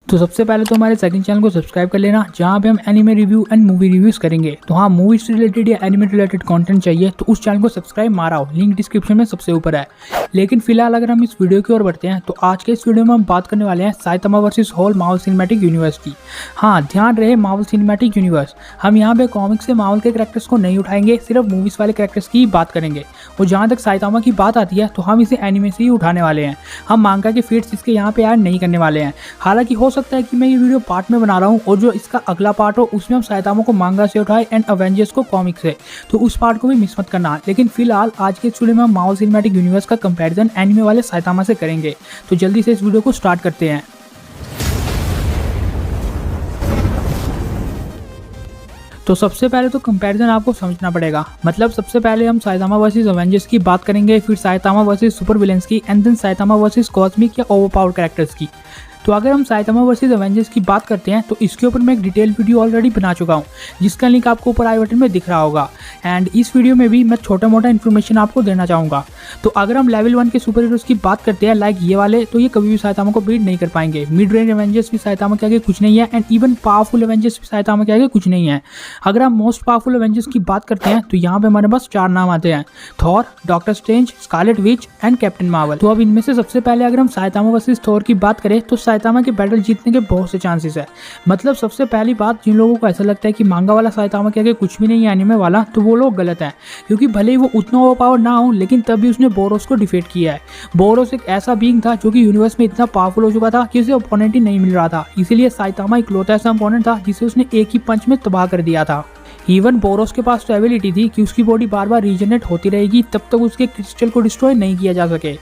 तो सबसे पहले तो हमारे सेकंड चैनल को सब्सक्राइब कर लेना, जहाँ पे हम anime review and movie reviews करेंगे। तो हाँ, मूवीज से रिलेटेड या एनिमे रिलेटेड कंटेंट चाहिए तो उस चैनल को सब्सक्राइब मारा हो, लिंक डिस्क्रिप्शन में सबसे ऊपर है। लेकिन फिलहाल अगर हम इस वीडियो की ओर बढ़ते हैं तो आज के इस वीडियो में हम बात करने वाले हैं Saitama versus whole Marvel Cinematic Universe की। हाँ, ध्यान रहे, मार्वल सिनेमैटिक यूनिवर्स। हम यहाँ पे कॉमिक्स से मार्वल के कैरेक्टर्स को नहीं उठाएंगे, सिर्फ मूवीज वाले कैरेक्टर्स की बात करेंगे। और जहाँ तक साइतामा की बात आती है तो हम इसे एनिमे से ही उठाने वाले हैं। हम मांगा के फीड्स इसके यहाँ पे ऐड नहीं करने वाले हैं। हालांकि हो सकता है कि मैं ये वीडियो पार्ट में बना रहा हूँ और जो इसका अगला पार्ट हो उसमें हम साइतामा को मांगा से उठाए एंड अवेंजर्स को कॉमिक से, तो उस पार्ट को भी मिस मत करना। लेकिन फिलहाल आज के वीडियो में हम मार्वल सिनेमैटिक यूनिवर्स का कंपैरिजन एनिमे वाले साइतामा से करेंगे। तो जल्दी से इस वीडियो को स्टार्ट करते हैं। तो सबसे पहले तो कंपैरिजन आपको समझना पड़ेगा। मतलब सबसे पहले हम साइतामा वर्सेस अवेंजर्स की बात करेंगे, फिर साइतामा वर्सेस सुपर विलेंस की, and then Saitama versus cosmic या ओवरपावर्ड कैरेक्टर्स की। तो अगर हम साइतामा वर्सेस अवेंजर्स की बात करते हैं तो इसके ऊपर मैं एक डिटेल वीडियो ऑलरेडी बना चुका हूँ, जिसका लिंक आपको ऊपर आई बटन में दिख रहा होगा। एंड इस वीडियो में भी मैं छोटा मोटा इन्फॉर्मेशन आपको देना चाहूँगा। तो अगर हम लेवल 1 के सुपर हीरोज की बात करते हैं लाइक ये वाले, तो ये कभी भी साइतामा को बीट नहीं कर पाएंगे। मिड रेंज अवेंजर्स भी साइतामा के आगे कुछ नहीं है, एंड इवन पावरफुल अवेंजर्स भी साइतामा के आगे कुछ नहीं है। अगर हम मोस्ट पावरफुल अवेंजर्स की बात करते हैं तो यहाँ पे हमारे पास 4 नाम आते हैं: Thor, doctor strange, Scarlet Witch and captain Marvel. तो अब इनमें से सबसे पहले अगर हम साइतामा वर्सेस थॉर की बात करें तो साइतामा के बैटल जीतने के बहुत से चांसेस है। मतलब सबसे पहली बात, जिन लोगों को ऐसा लगता है कि मांगा वाला साइतामा के आगे कुछ भी नहीं है एनिमे वाला, तो वो लोग गलत है। क्योंकि भले ही वो उतना ओवरपावर ना हो, लेकिन तब भी उसने बोरोस को डिफीट किया है। बोरोस एक ऐसा बीइंग था जो कि यूनिवर्स में इतना पावरफुल हो चुका था कि उसे ओपोनेंट ही नहीं मिल रहा था। इसीलिए साइतामा इकलौता ऐसा ओपोनेंट था जिसे उसने एक ही पंच में तबाह कर दिया था। इवन बोरोस के पास तो एबिलिटी थी कि उसकी बॉडी बार बार रीजनरेट होती रहेगी तब तक उसके क्रिस्टल को डिस्ट्रॉय नहीं किया जा सके।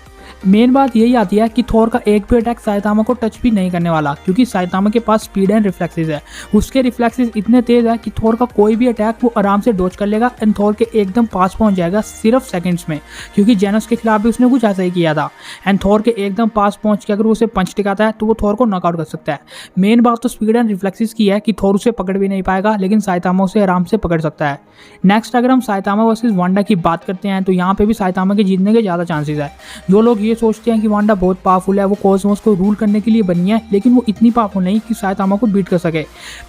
मेन बात यही आती है कि थॉर का एक भी अटैक साइतामा को टच भी नहीं करने वाला, क्योंकि साइतामा के पास स्पीड एंड रिफ्लेक्सेस है। उसके रिफ्लेक्सेस इतने तेज है कि थॉर का कोई भी अटैक वो आराम से डॉज कर लेगा एंड थॉर के एकदम पास पहुंच जाएगा सिर्फ सेकंड्स में। क्योंकि जेनस के खिलाफ भी उसने कुछ ऐसा ही किया था। एंड थॉर के एकदम पास पहुंच के अगर वो उसे पंच टिकाता है तो वो थॉर को नॉकआउट कर सकता है। मेन बात तो स्पीड एंड रिफ्लेक्सेस की है कि थॉर उसे पकड़ भी नहीं पाएगा, लेकिन साइतामा उसे आराम से पकड़ सकता है। नेक्स्ट अगर हम साइतामा वर्सेस वांडा की बात करते हैं तो यहाँ पे भी साइतामा के जीतने के ज़्यादा चांसेस है। जो लोग ये सोचते हैं कि वांडा बहुत पावरफुल है, वो कॉस्मोस को रूल करने के लिए बनी है, लेकिन वो इतनी पावरफुल नहीं कि साइतामा को बीट कर सके।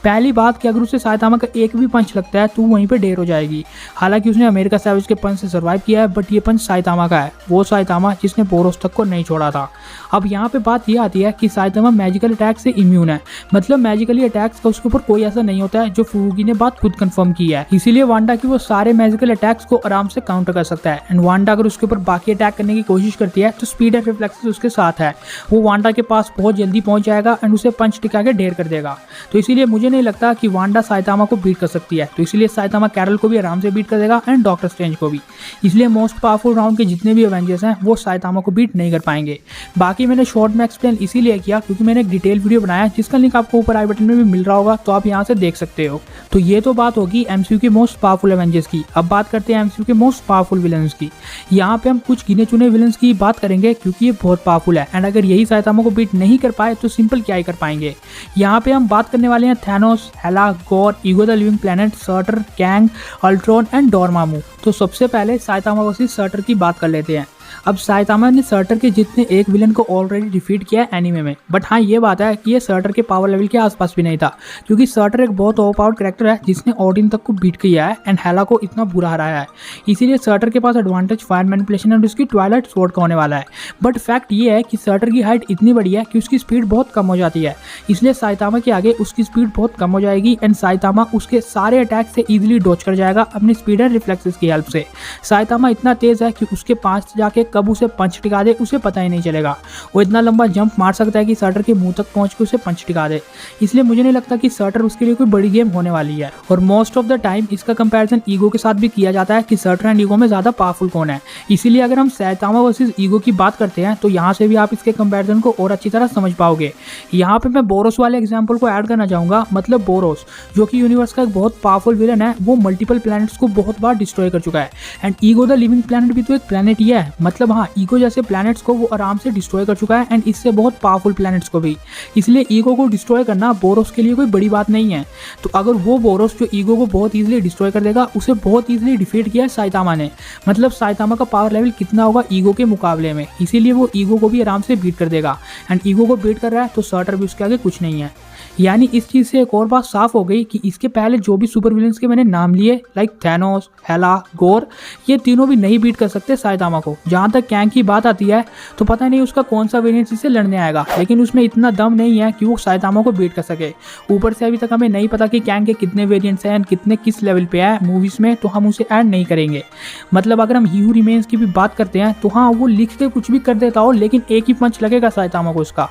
पहली बात कि अगर उसे साइतामा का एक भी पंच लगता है तो वहीं पे ढेर हो जाएगी। हालांकि उसने अमेरिका सैवेज के पंच से सर्वाइव किया है, बट ये पंच साइतामा का है, वो साइतामा जिसने बोरोस तक को नहीं छोड़ा था। अब यहाँ पे बात ये आती है कि साइतामा मैजिकल अटैक से इम्यून है। मतलब मैजिकली अटैक्स का उसके ऊपर कोई ऐसा नहीं होता है, जो फुरुगी ने बात खुद कंफर्म की है। इसीलिए वांडा की वो सारे मैजिकल अटैक्स को आराम से काउंटर कर सकता है। एंड वांडा अगर उसके ऊपर बाकी अटैक करने की कोशिश करती है तो स्पीड एंड रिफ्लेक्सेस उसके साथ है, वो वांडा के पास बहुत जल्दी पहुंच जाएगा एंड उसे पंच टिका के ढेर कर देगा। तो इसीलिए मुझे नहीं लगता कि वांडा साइतामा को बीट कर सकती है। तो इसलिए साइतामा कैरल को भी आराम से बीट कर देगा एंड डॉक्टर स्ट्रेंज को भी। इसलिए मोस्ट पावरफुल राउंड के जितने भी अवेंजर्स हैं वो साइतामा को बीट नहीं कर पाएंगे। बाकी मैंने शॉर्ट में एक्सप्लेन इसीलिए किया क्योंकि मैंने एक डिटेल वीडियो बनाया जिसका लिंक आपको ऊपर आई बटन में भी मिल रहा होगा, तो आप यहाँ से देख सकते हो। तो ये तो बात होगी एमसीयू के मोस्ट पावरफुल अवेंजर्स की। अब बात करते हैं एमसीयू के मोस्ट पावरफुल विलन्स की। यहाँ पे हम कुछ गिने चुने विलन्स की बात करेंगे क्योंकि ये बहुत पावरफुल है, एंड अगर यही साइतामा को बीट नहीं कर पाए तो सिंपल क्या ही कर पाएंगे। यहाँ पे हम बात करने वाले हैं Thanos, Hela, Gorr, Ego the Living Planet, Surtur, Kang, Ultron and Dormammu. तो सबसे पहले साइतामा वर्सेस सर्टर की बात कर लेते हैं। अब साइतामा ने सर्टर के जितने एक विलन को ऑलरेडी डिफीट किया है एनीमे में, बट हाँ ये बात है कि ये सर्टर के पावर लेवल के आसपास भी नहीं था, क्योंकि सर्टर एक बहुत ओवरपावर्ड कैरेक्टर है जिसने ओडिन तक को बीट किया है एंड हेला को इतना बुरा हराया है। इसीलिए सर्टर के पास एडवांटेज फायर मैनिपुलेशन और उसकी ट्वाइलाइट स्वॉर्ड का होने वाला है। बट फैक्ट ये है कि सर्टर की हाइट इतनी बड़ी है कि उसकी स्पीड बहुत कम हो जाती है, इसलिए साइतामा के आगे उसकी स्पीड बहुत कम हो जाएगी एंड साइतामा उसके सारे अटैक से इजीली डॉच कर जाएगा अपनी स्पीड एंड रिफ्लेक्सेस की हेल्प से। साइतामा इतना तेज है कि उसके पास जाके कब उसे पंच टिका दे उसे पता ही नहीं चलेगा। वो इतना लंबा जंप मार सकता है कि सर्टर के मुंह तक पहुंच के उसे पंच टिका दे। इसलिए मुझे नहीं लगता कि सर्टर उसके लिए कोई बड़ी गेम होने वाली है। और मोस्ट ऑफ द टाइम इसका कंपैरिजन ईगो के साथ भी किया जाता है कि सर्टर एंड ईगो में ज्यादा पावरफुल कौन है। इसीलिए अगर हम साइतामा वर्सेस ईगो की बात करते हैं तो यहाँ से भी आप इसके कंपैरिजन को और अच्छी तरह समझ पाओगे। यहाँ पे मैं बोरोस वाले एग्जाम्पल को ऐड करना चाहूंगा। मतलब बोरोस जो कि यूनिवर्स का एक बहुत पावरफुल विलन है, वो मल्टीपल प्लैनेट्स को बहुत बार डिस्ट्रॉय कर चुका है। And ego the Living planet भी तो एक प्लैनेट ही है। मतलब मतलब हाँ, ईगो जैसे प्लैनेट्स को वो आराम से डिस्ट्रॉय कर चुका है एंड इससे बहुत पावरफुल प्लैनेट्स को भी। इसलिए ईगो को डिस्ट्रॉय करना बोरोस के लिए कोई बड़ी बात नहीं है। तो अगर वो बोरोस जो ईगो को बहुत ईजिली डिस्ट्रॉय कर देगा, उसे बहुत ईजिली डिफीट किया है साइतामा ने। मतलब साइतामा का पावर लेवल कितना होगा ईगो के मुकाबले में, इसीलिए वो ईगो को भी आराम से बीट कर देगा। एंड ईगो को बीट कर रहा है तो सर्टर भी उसके आगे कुछ नहीं है। यानी इस चीज़ से एक और बात साफ हो गई कि इसके पहले जो भी सुपर विलेंस के मैंने नाम लिए लाइक थैनोस, हेला, गोर, ये तीनों भी नहीं बीट कर सकते साइतामा को। जहाँ तक कैंग की बात आती है तो पता नहीं उसका कौन सा वेरिएंट इससे लड़ने आएगा, लेकिन उसमें इतना दम नहीं है कि वो साइतामा को बीट कर सके। ऊपर से अभी तक हमें नहीं पता कि कैंग के कितने वेरिएंट्स हैं, कितने किस लेवल पे है मूवीज़ में, तो हम उसे ऐड नहीं करेंगे। मतलब अगर हम ही हू रिमेन्स की भी बात करते हैं तो हाँ, वो लिख के कुछ भी कर देता हो, लेकिन एक ही पंच लगेगा साइतामा को उसका।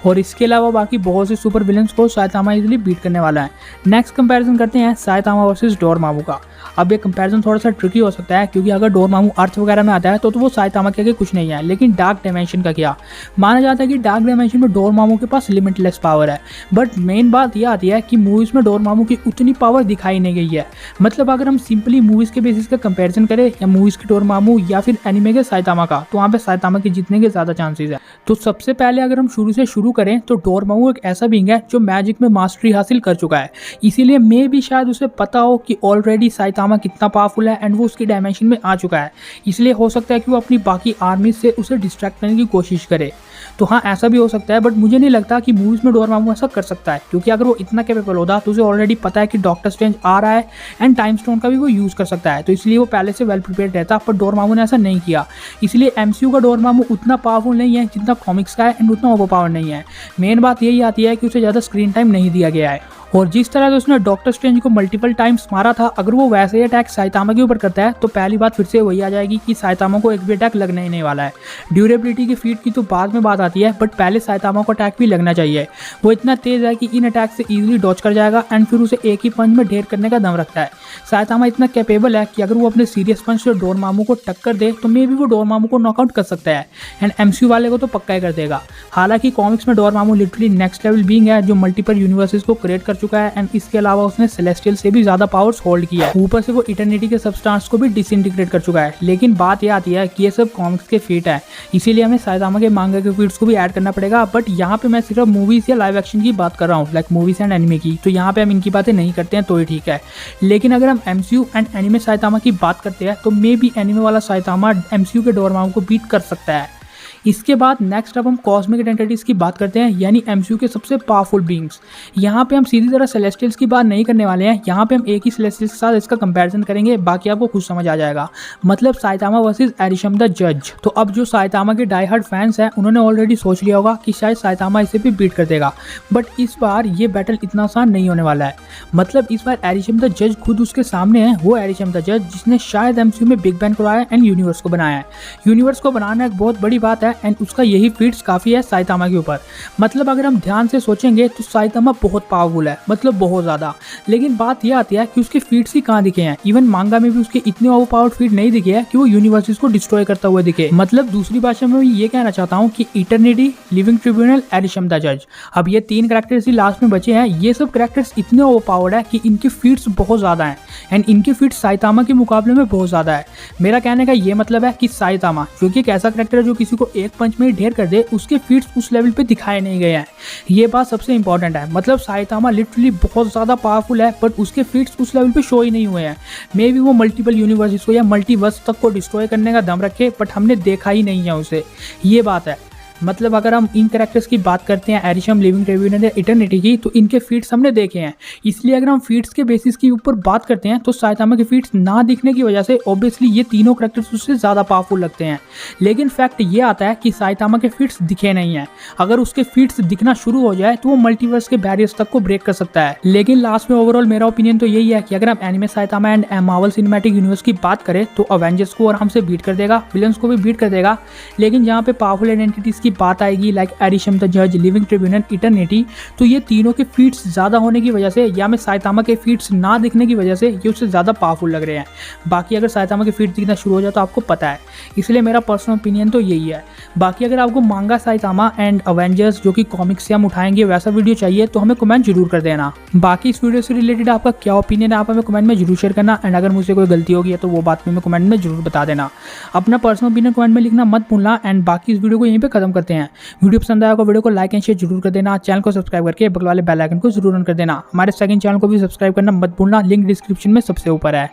और इसके अलावा बाकी बहुत से सुपर विलेंस को साइतामा इजीली बीट करने वाला है। नेक्स्ट कंपैरिजन करते हैं साइतामा वर्सेस डोरमामू का। अब ये कंपैरिजन थोड़ा सा ट्रिकी हो सकता है, क्योंकि अगर डोरमामू अर्थ वगैरह में आता है तो वो साइतामा के आगे कुछ नहीं है, लेकिन डार्क डायमेंशन का क्या। माना जाता है कि डार्क डायमेंशन में डोरमामू के पास लिमिटलेस पावर है, बट मेन बात यह आती है कि मूवीज़ में डोरमामू की उतनी पावर दिखाई नहीं गई है। मतलब अगर हम सिंपली मूवीज़ के बेसिस का कंपेरिजन करें, या मूवीज़ के डोरमामू या फिर एनिमे के साइतामा का, तो वहाँ पे साइतामा के जीतने के ज़्यादा चांसेस है। तो सबसे पहले अगर हम शुरू से शुरू करें तो डोरमामू एक ऐसा बीइंग है जो मैजिक में मास्टरी हासिल कर चुका है, इसीलिए मे भी शायद उसे पता हो कि ऑलरेडी साइतामा कितना पावरफुल है एंड वो उसकी डायमेंशन में आ चुका है। इसलिए हो सकता है कि वो अपनी बाकी आर्मी से उसे डिस्ट्रैक्ट करने की कोशिश करे। तो हाँ, ऐसा भी हो सकता है, बट मुझे नहीं लगता कि मूवीज़ में डोरमामू ऐसा कर सकता है, क्योंकि अगर वो इतना कैपेबल होता तो उसे ऑलरेडी पता है कि डॉक्टर स्ट्रेंज आ रहा है एंड टाइम स्टोन का भी वो यूज़ कर सकता है, तो इसलिए वो पहले से वेल प्रिपेयर्ड रहता। पर डोरमामू ने ऐसा नहीं किया, इसलिए एमसीयू का डोरमामू उतना पावरफुल नहीं है जितना कॉमिक्स का है एंड उतना ओवरपावर नहीं है। मेन बात यही आती है कि उसे ज़्यादा स्क्रीन टाइम नहीं दिया गया है। और जिस तरह से उसने डॉक्टर स्ट्रेंज को मल्टीपल टाइम्स मारा था, अगर वो वैसे ही अटैक साइतामा के ऊपर करता है तो पहली बात फिर से वही आ जाएगी कि साइतामा को एक भी अटैक लगने ही नहीं वाला है। ड्यूरेबिलिटी की फीट की तो बाद में बात आती है, बट पहले साइतामा को अटैक भी लगना चाहिए। वो इतना तेज है कि इन अटैक से इजीली डॉच कर जाएगा एंड फिर उसे एक ही पंच में ढेर करने का दम रखता है। साइतामा इतना कैपेबल है कि अगर वो अपने सीरियस पंच से डोरमामू को टक्कर दे तो मे भी वो डोरमामू को नॉकआउट कर सकता है एंड एमसीयू वाले को तो पक्का ही कर देगा। हालांकि कॉमिक्स में Dormammu literally next level being है जो मल्टीपल यूनिवर्सेस को क्रिएट कर चुका है एंड इसके अलावा उसने सेलेस्टियल से भी ज्यादा पावर्स होल्ड किया है। ऊपर से वो इटर्निटी के सबस्टांस को भी डिसइंटीग्रेट कर चुका है। लेकिन बात यह आती है कि ये सब कॉमिक्स के फीट है, इसीलिए हमें साइतामा के मांगा के फीट्स को भी ऐड करना पड़ेगा। बट यहाँ पे मैं सिर्फ मूवीज या लाइव एक्शन की बात कर रहा हूँ, लाइक मूवीज एंड एनिमे की, तो यहाँ पे हम इनकी बातें नहीं करते हैं तो ही ठीक है। लेकिन अगर हम एमसीयू एंड एनिमे साइतामा की बात करते हैं तो मे बी एनिमे वाला साइतामा एमसीयू के डोरमामू को बीट कर सकता है। इसके बाद नेक्स्ट अब हम कॉस्मिक एंटिटीज की बात करते हैं, यानी एमसीयू के सबसे पावरफुल बीइंग्स। यहाँ पे हम सीधी तरह सेलेस्टियल्स की बात नहीं करने वाले हैं, यहाँ पे हम एक ही सेलेस्टियल्स के साथ इसका कंपैरिजन करेंगे, बाकी आपको खुद समझ आ जाएगा। मतलब साइतामा वर्सेस एरिशम द जज। तो अब जो साइतामा के डाई हार्ड फैंस हैं उन्होंने ऑलरेडी सोच लिया होगा कि शायद साइतामा इसे भी बीट कर देगा, बट इस बार ये बैटल इतना आसान नहीं होने वाला है। मतलब इस बार एरिशम द जज खुद उसके सामने है, वो एरिशम द जज जिसने शायद एमसीयू में बिग बैंग करवाया एंड यूनिवर्स को बनाया है। यूनिवर्स को बनाना एक बहुत बड़ी बात है एंड उसका यही फीट्स काफी है साइतामा के ऊपर। मतलब अगर हम ध्यान से सोचेंगे तो साइतामा बहुत पावरफुल है, मतलब बहुत ज्यादा। लेकिन बात यह आती है कि उसके फीट्स ही कहाँ दिखे हैं। इवन मांगा में भी उसके इतने ओवरपावर्ड फीट नहीं दिखे हैं कि वो यूनिवर्सेस को डिस्ट्रॉय करता हुआ दिखे। मतलब दूसरी भाषा में ये कहना चाहता हूँ कि इटर्निटी, लिविंग ट्रिब्यूनल, एरिशम द जज, अब ये 3 कैरेक्टर्स ही लास्ट में बचे हैं। ये सब कैरेक्टर्स इतने ओवरपावर्ड है कि इनके फीट्स बहुत ज्यादा हैं एंड इनके फीट्स साइतामा के मुकाबले में बहुत ज्यादा है। मेरा कहने का ये मतलब है कि साइतामा जो कि एक ऐसा कैरेक्टर है जो किसी को एक पंच में ढेर कर दे, उसके फीट्स उस लेवल पे दिखाए नहीं गए हैं। ये बात सबसे इंपॉर्टेंट है। मतलब साइतामा लिटरली बहुत ज्यादा पावरफुल है, बट उसके फीट्स उस लेवल पे शो ही नहीं हुए हैं। मे भी वो मल्टीपल यूनिवर्सेस को या मल्टीवर्स तक को डिस्ट्रॉय करने का दम रखे, बट हमने देखा ही नहीं है उसे। ये बात है। मतलब अगर हम इन कैरेक्टर्स की बात करते हैं, एरिशम, लिविंग ट्रिब्यूनल या इटर्निटी की, तो इनके फीट्स हमने देखे हैं। इसलिए अगर हम फीट्स के बेसिस के ऊपर बात करते हैं तो साइतामा के फीट्स ना दिखने की वजह से ऑब्वियसली ये तीनों कैरेक्टर्स उससे ज़्यादा पावरफुल लगते हैं। लेकिन फैक्ट ये आता है कि साइतामा के फीट्स दिखे नहीं हैं। अगर उसके फीट्स दिखना शुरू हो जाए तो वो मल्टीवर्स के बैरियर्स तक को ब्रेक कर सकता है। लेकिन लास्ट में ओवरऑल मेरा ओपिनियन तो यही है कि अगर हम anime Saitama and Marvel Cinematic Universe की बात करें तो अवेंजर्स को आराम से बीट कर देगा, विलन्स को भी बीट कर देगा। लेकिन जहाँ पे पावरफुल आइडेंटिटीज की बात आएगी लाइक एरिशम द जज, लिविंग ट्रिब्यूनल, इटर्निटी, तो ये तीनों के फीट्स ज़्यादा होने की वजह से या मैं साइतामा के फीट्स ना दिखने की वजह से ये उससे ज़्यादा पावरफुल लग रहे हैं। बाकी अगर साइतामा के फीट्स दिखना शुरू हो जाए तो आपको पता है, इसलिए मेरा पर्सनल ओपिनियन तो यही है। बाकी अगर आपको मांगा साइतामा एंड अवेंजर्स जो कि कॉमिक्स से हम उठाएंगे वैसा वीडियो चाहिए तो हमें कमेंट जरूर कर देना। बाकी इस वीडियो से रिलेटेड आपका क्या ओपिनियन है आप हमें कमेंट में जरूर शेयर करना, एंड अगर मुझसे कोई गलती होगी तो वो बात भी हमें कमेंट में जरूर बता देना। अपना पर्सनल ओपिनियन कमेंट में लिखना मत भूलना। एंड बाकी इस वीडियो को यहीं पे खत्म करते हैं। वीडियो पसंद आया तो वीडियो को लाइक एंड शेयर जरूर कर देना। चैनल को सब्सक्राइब करके बगल वाले बेल आइकन को जरूर ऑन कर देना। हमारे सेकंड चैनल को भी सब्सक्राइब करना मत भूलना, लिंक डिस्क्रिप्शन में सबसे ऊपर है।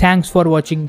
Thanks for watching.